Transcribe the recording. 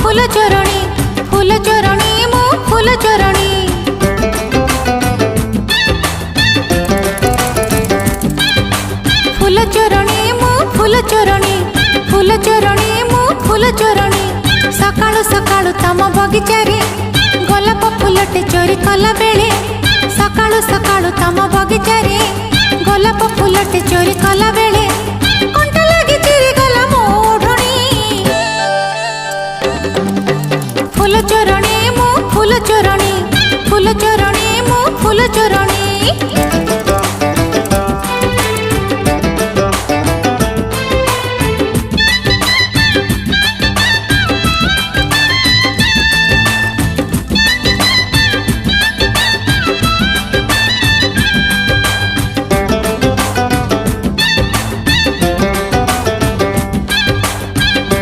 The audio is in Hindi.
फूल चोरणी मो फूल चोरणी। फूल चोरणी मो फूल चोरणी मो फूल चोरणी। सकाळु सकाळु तम बगीचा रे गोलाप फूलटे चोरी कला बेले। सकाळु सकाळु तम बगीचा रे गोलाप फूलटे चोरी कला बेले कंटा लगी चिरी गला मोढ़णी। फूल चोरणी मो फूल चोरणी मो फूल चोरणी।